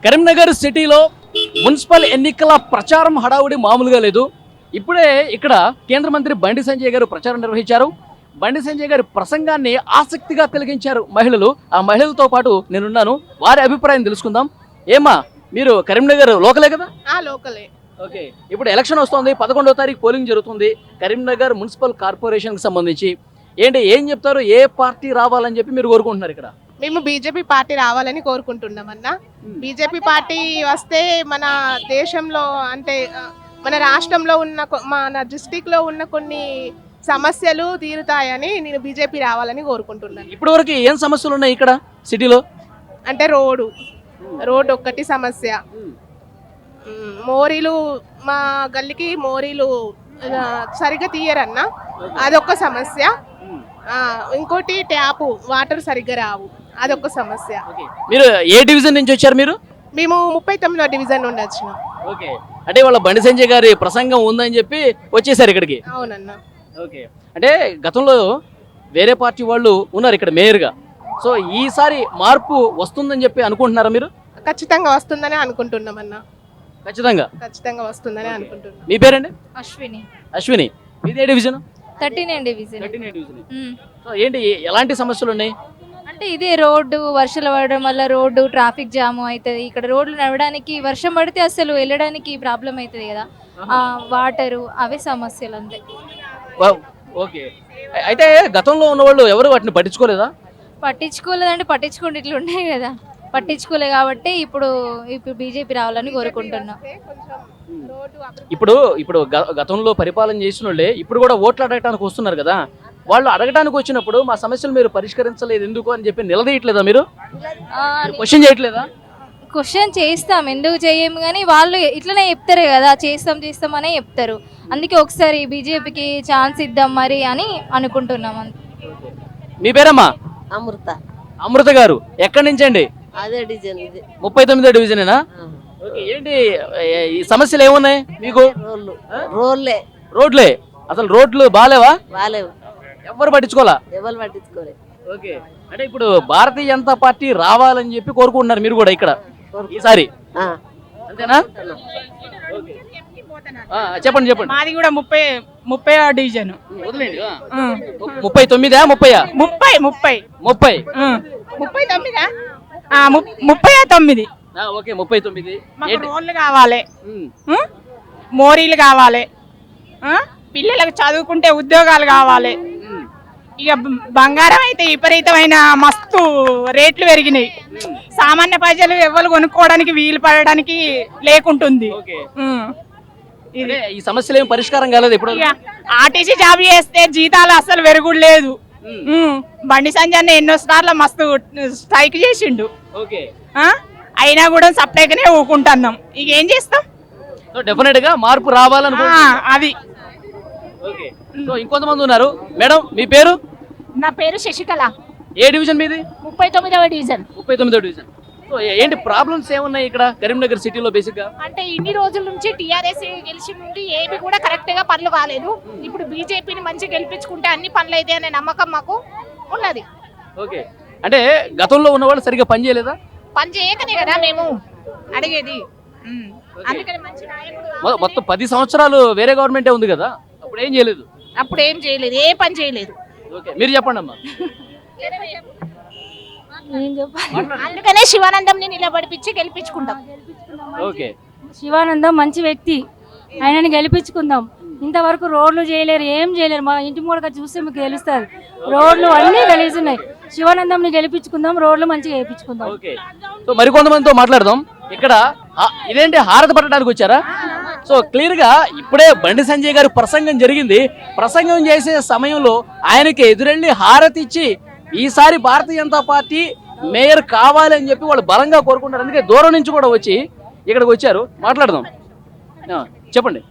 కరీంనగర్ సిటీలో మున్సిపల్ ఎన్నికల ప్రచారం హడావుడి మామూలుగా లేదు. ఇప్పుడే ఇక్కడ కేంద్ర మంత్రి బండి సంజయ్ గారు ప్రచారం నిర్వహించారు. బండి సంజయ్ గారి ప్రసంగాన్ని ఆసక్తిగా కలిగించారు మహిళలు. ఆ మహిళలతో పాటు నేనున్నాను, వారి అభిప్రాయం తెలుసుకుందాం. ఏమా, మీరు కరీంనగర్ లోకలే కదా? లోకలే. ఓకే, ఇప్పుడు ఎలక్షన్ వస్తుంది, 11వ తారీఖు పోలింగ్ జరుగుతుంది కరీంనగర్ మున్సిపల్ కార్పొరేషన్కి సంబంధించి. ఏం చెప్తారు? ఏ పార్టీ రావాలని చెప్పి మీరు కోరుకుంటున్నారు ఇక్కడ? మేము బీజేపీ పార్టీ రావాలని కోరుకుంటున్నాం అన్న. బీజేపీ పార్టీ వస్తే మన దేశంలో అంటే మన రాష్ట్రంలో ఉన్న మన డిస్టిక్ లో ఉన్న కొన్ని సమస్యలు తీరుతాయని నేను బీజేపీ రావాలని కోరుకుంటున్నాను. ఇప్పటి వరకు ఏం సమస్యలు ఉన్నాయి ఇక్కడ సిటీలో? అంటే రోడ్ ఒక్కటి సమస్య. మోరీలు, మా గల్లీకి మోరీలు సరిగ్గా తీయరన్న, అదొక సమస్య. ఇంకోటి ట్యాపు వాటర్ సరిగ్గా రావు, అదొక సమస్య. మీరు ఏ డివిజన్ నుంచి వచ్చారు? మేము 39వ డివిజన్ నుండి వచ్చినాం. ఓకే, అంటే వాళ్ళ బండి సంజయ్ గారి ప్రసంగం ఉందని చెప్పి వచ్చేసారు ఇక్కడికి. అవునన్న. ఓకే, అంటే గతంలో వేరే పార్టీ వాళ్ళు ఉన్నారు ఇక్కడ మేయర్గా. సో ఈసారి మార్పు వస్తుందని చెప్పి అనుకుంటున్నారా మీరు? ఖచ్చితంగా వస్తుందని అనుకుంటున్నాం అన్న. ఖచ్చితంగా వస్తుందని అనుకుంటున్నాం. మీ పేరండి? అశ్విని. మీది ఏ డివిజన్? 39 డివిజన్. సో ఏంటి, ఎలాంటి సమస్యలు ఉన్నాయి? అంటే ఇదే రోడ్డు, వర్షాలు పడడం వల్ల రోడ్డు ట్రాఫిక్ జామ్ అవుతుంది. ఇక్కడ రోడ్లు నడవడానికి వర్షం పడితే అసలు వెళ్ళడానికి ప్రాబ్లం అవుతుంది కదా, వాటరు, అవే సమస్యలు అంతే. ఓకే, అయితే గతంలో ఉన్న వాళ్ళు ఎవరు వాటిని పట్టించుకోలేదా? పట్టించుకోలేదంటే పట్టించుకుంటే ఇట్లా ఉన్నాయి కదా, పట్టించుకోలే కాబట్టి ఇప్పుడు బీజేపీ రావాలని కోరుకుంటున్నాం. ఇప్పుడు గతంలో పరిపాలన చేసిన వాళ్ళే ఇప్పుడు కూడా ఓట్లు అడగటానికి వస్తున్నారు కదా, వాళ్ళు అడగటానికి వచ్చినప్పుడు మా సమస్యలు మీరు పరిష్కరించలేదు ఎందుకు అని చెప్పి నిలదీయట్లేదా? మీరు క్వశ్చన్ చేయట్లేదా? క్వశ్చన్ చేస్తాం, ఎందుకు చేయము, కానీ వాళ్ళు ఇట్లనే చెప్తారు కదా, చేస్తాం అనే చెప్తారు. అందుకే ఒకసారి బీజేపీకి ఛాన్స్ ఇద్దాం మరి అని అనుకుంటున్నాం. మీ పేరమ్మా? అమృత గారు. ఎక్కడి నుంచి అండి? అదే డివిజన్. 39వ డివిజనేనా? ఏంటి ఈ సమస్యలు ఏమున్నాయి మీకు? రోడ్లే. అసలు రోడ్లు బాలేవా? ఎవరు పట్టించుకోలే. ఓకే, అంటే ఇప్పుడు భారతీయ జనతా పార్టీ రావాలని చెప్పి కోరుకుంటున్నారు మీరు కూడా ఇక్కడ ఈసారి, అంతేనా? చెప్పండి. మాది కూడా 30వ డివిజన్. వదిలేండి. 39 30. ఓకే, 39. రోడ్లు కావాలి, మోరీలు కావాలి, పిల్లలకు చదువుకుంటే ఉద్యోగాలు కావాలి. ఇక బంగారం అయితే విపరీతమైన మస్తు రేట్లు పెరిగినాయి. సామాన్య ప్రజలు ఎవరు కొనుక్కోవడానికి వీలు పడడానికి లేకుంటుంది. ఈ సమస్యలు ఏం పరిష్కారం కాలేదు ఇప్పుడు. ఆర్టీసీ జాబ్ చేస్తే జీతాలు అసలు పెరుగుడు లేదు. బండి సంజయ్ ఎన్నో సార్లు మస్తు స్ట్రైక్ చేసిండు, అయినా కూడా సపరేట్గానే ఊకుంటున్నాం. ఇక ఏం చేస్తాం? డెఫినెట్ గా మార్పు రావాలనుకుంటున్నా. అది ఇంకొంతమంది ఉన్నారు. మేడం, మీ పేరు? నా పేరు శశికళ. ఏ డివిజన్ మీది? 39వ డివిజన్. 39వ డివిజన్. సో ఏంటి ప్రాబ్లమ్స్ ఏమున్నాయి ఇక్కడ కరీంనగర్ సిటీలో? బేసిక్ గా అంటే ఇన్ని రోజుల నుంచి టీఆర్ఎస్ గెలిచి నుండి ఏవి కూడా కరెక్ట్ గా పనులు కాలేదు. ఇప్పుడు బీజేపీని మంచి గెలిపించుకుంటే అన్ని పనులు అయితే అనే నమ్మకం మాకు ఉన్నది. ఓకే, అంటే గతంలో ఉన్న వాళ్ళు సరిగ్గా పని చేయలేదా? పని చేయకనే కదా మేము అడిగేది. అందుకని మంచి నాయకుడు. మొత్తం 10 సంవత్సరాలు వేరే గవర్నమెంటే ఉంది కదా, అప్పుడు ఏం చేయలేదు. అప్పుడు ఏం చేయలేదు, ఏ పని చేయలేదు. ఓకే, మీరు చెప్పండి అమ్మా. అందుకనే శివానందంని నిలబడిపించి గెలిపించుకుంటాం. ఓకే, శివానందం మంచి వ్యక్తి, ఆయనని గెలిపించుకుందాం. ఇంతవరకు రోడ్లు చేయలేరు, ఏం చేయలేరు. మా ఇంటి మూడక చూస్తే మీకు తెలుస్తుంది, రోడ్లు అన్నీ గెలుస్తున్నాయి. శివానందంని గెలిపించుకుందాం, రోడ్లు మంచిగా వేయించుకుందాం. ఓకే, సో మరికొంతమందితో మాట్లాడదాం. ఇక్కడ ఇదేంటి, హారతి పట్టడానికి వచ్చారా? సో క్లియర్ గా ఇప్పుడే బండి సంజయ్ గారి ప్రసంగం జరిగింది. ప్రసంగం చేసే సమయంలో ఆయనకి ఎదురెళ్ళి హారతి ఇచ్చి ఈసారి భారతీయ జనతా పార్టీ మేయర్ కావాలని చెప్పి వాళ్ళు బలంగా కోరుకుంటారు. అందుకే దూరం నుంచి కూడా వచ్చి ఇక్కడికి వచ్చారు. మాట్లాడదాం. చెప్పండి.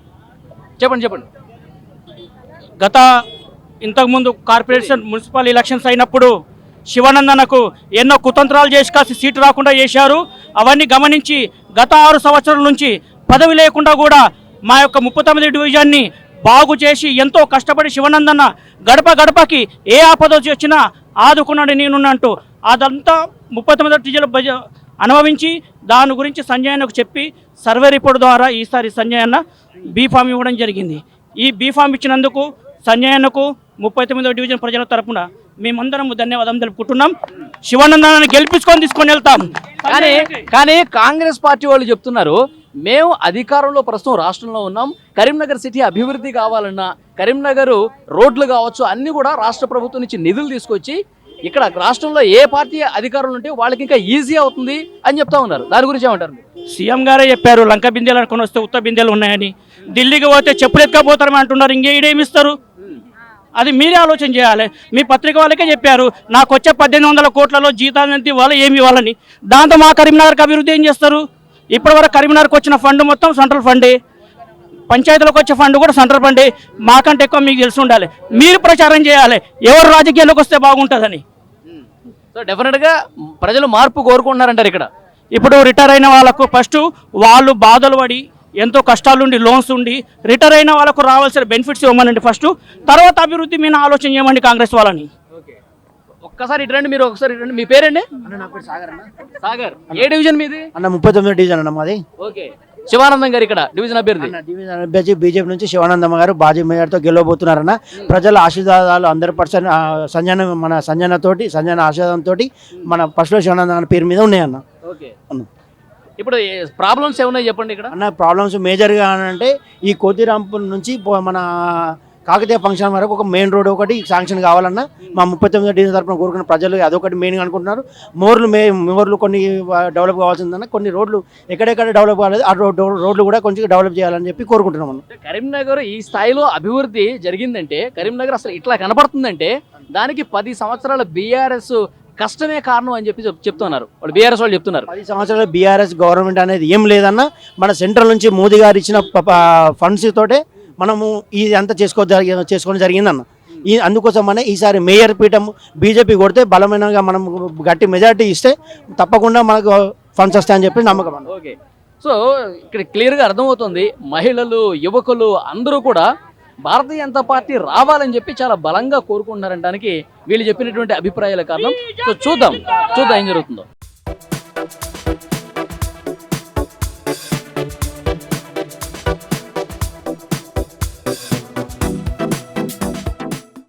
ఇంతకుముందు కార్పొరేషన్ మున్సిపల్ ఎలక్షన్స్ అయినప్పుడు శివానందనకు ఎన్నో కుతంత్రాలు చేసి కాసి సీటు రాకుండా చేశారు. అవన్నీ గమనించి గత 6 సంవత్సరాల నుంచి పదవి లేకుండా కూడా మా యొక్క 39 డివిజన్ని బాగు చేసి ఎంతో కష్టపడి శివానందన్న గడప గడపకి ఏ ఆపద వచ్చినా ఆదుకున్నాడు నేనున్నట్టు. అదంతా 39 డివిజన్ అనుభవించి దాని గురించి సంజయ్ అన్నకు చెప్పి సర్వే రిపోర్ట్ ద్వారా ఈసారి సంజయ్ అన్న బీఫామ్ ఇవ్వడం జరిగింది. ఈ బీఫామ్ ఇచ్చినందుకు సంజయ్ అన్నకు 39వ డివిజన్ ప్రజల తరపున మేమందరం ధన్యవాదం తెలుపుకుంటున్నాం. శివానందాన్ని గెలిపించుకొని తీసుకొని వెళ్తాం. కానీ కాంగ్రెస్ పార్టీ వాళ్ళు చెప్తున్నారు, మేము అధికారంలో ప్రస్తుతం రాష్ట్రంలో ఉన్నాం, కరీంనగర్ సిటీ అభివృద్ధి కావాలన్నా, కరీంనగర్ రోడ్లు కావచ్చు అన్ని కూడా రాష్ట్ర ప్రభుత్వం నుంచి నిధులు తీసుకొచ్చి ఇక్కడ రాష్ట్రంలో ఏ పార్టీ అధికారంలో ఉంటే వాళ్ళకి ఇంకా ఈజీ అవుతుంది అని చెప్తా ఉన్నారు. దాని గురించి ఏమంటారు? సీఎం గారే చెప్పారు లంక బిందెలు అనుకుని వస్తే ఉత్త బిందెలు ఉన్నాయని. ఢిల్లీకి పోతే చెప్పులు ఎత్తుకపోతారని అంటున్నారు. ఇంకేడేమిస్తారు? అది మీరే ఆలోచన చేయాలి. మీ పత్రిక వాళ్ళకే చెప్పారు నాకు వచ్చే 1800 కోట్లలో జీతాలు ఎంత ఇవ్వాలి, ఏమి ఇవ్వాలని. దాంతో మా కరీంనగర్కి అభివృద్ధి ఏం చేస్తారు? ఇప్పటివరకు కరీంనగర్కి వచ్చిన ఫండ్ మొత్తం సెంట్రల్ ఫండే, పంచాయతీలకు వచ్చే ఫండ్ కూడా సెంట్రల్ ఫండే. మాకంటే ఎక్కువ మీకు తెలిసి ఉండాలి. మీరు ప్రచారం చేయాలి ఎవరు రాజకీయాల్లోకి వస్తే బాగుంటుందని. సో డెఫినెట్గా ప్రజలు మార్పు కోరుకుంటున్నారంటారు ఇక్కడ. ఇప్పుడు రిటైర్ అయిన వాళ్ళకు ఫస్ట్ వాళ్ళు బాధలు పడి ఎంతో కష్టాలుండి లోన్స్ ఉండి రిటైర్ అయిన వాళ్ళకు రావాల్సిన బెనిఫిట్స్ ఇవ్వమనండి ఫస్ట్, తర్వాత అభివృద్ధి మీద ఆలోచన చేయమండి కాంగ్రెస్ వాళ్ళని. ఒక్కసారి ఇటు రండి, మీరు ఒకసారి ఇటు రండి. మీ పేరండి? సాగర్. ఏ డివిజన్ మీది? అన్న 39 డివిజన్ అన్న మాది. ఓకే. శివానందం గారు ఇక్కడ డివిజన్ అభ్యర్థి. డివిజన్ అభ్యర్థి బీజేపీ నుంచి శివానందమ్మ గారు భాజీ మేయర్తో గెలవబోతున్నారన్న. ప్రజల ఆశీర్వాదాలు 100% సంజన ఆశీర్వాదంతో మన ఫస్ట్లో శివానంద పేరు మీద ఉన్నాయన్న. ఓకే. ఇప్పుడు ప్రాబ్లమ్స్ ఏమున్నాయి చెప్పండి ఇక్కడ. అన్న ప్రాబ్లమ్స్ మేజర్గా అంటే ఈ కోతిరాంపూర్ నుంచి మన కాకతీయ ఫంక్షన్ వరకు ఒక మెయిన్ రోడ్ ఒకటి శాంక్షన్ కావాలన్నా మా 39 డివిజన్ తరపున కోరుకున్న ప్రజలు అదొకటి మెయిన్గా అనుకుంటున్నారు. మోర్లు కొన్ని డెవలప్ కావాల్సిందన్న, కొన్ని రోడ్లు ఎక్కడెక్కడ డెవలప్ కాలేదు ఆ రోడ్లు కూడా కొంచెం డెవలప్ చేయాలని చెప్పి కోరుకుంటున్నాం అన్న. కరీంనగర్ ఈ స్థాయిలో అభివృద్ధి జరిగిందంటే, కరీంనగర్ అసలు ఇట్లా కనపడుతుందంటే దానికి 10 సంవత్సరాల బీఆర్ఎస్ కష్టమే కారణం అని చెప్పి చెప్తున్నారు వాళ్ళు, బీఆర్ఎస్ వాళ్ళు చెప్తున్నారు. 10 సంవత్సరాల బీఆర్ఎస్ గవర్నమెంట్ అనేది ఏం లేదన్న. మన సెంట్రల్ నుంచి మోదీ గారు ఇచ్చిన ఫండ్స్ తోటే మనము ఇది అంతా చేసుకోవడం జరిగిందన్న. అందుకోసమనే ఈసారి మేయర్ పీఠం బీజేపీ కొడితే బలమైనగా మనం గట్టి మెజార్టీ ఇస్తే తప్పకుండా మనకు ఫండ్స్ వస్తాయని చెప్పి నమ్మకం అన్న. ఓకే. సో ఇక్కడ క్లియర్గా అర్థమవుతుంది, మహిళలు యువకులు అందరూ కూడా భారతీయ జనతా పార్టీ రావాలని చెప్పి చాలా బలంగా కోరుకుంటున్నారనడానికి వీళ్ళు చెప్పినటువంటి అభిప్రాయాల కారణం. సో చూద్దాం ఏం జరుగుతుందో.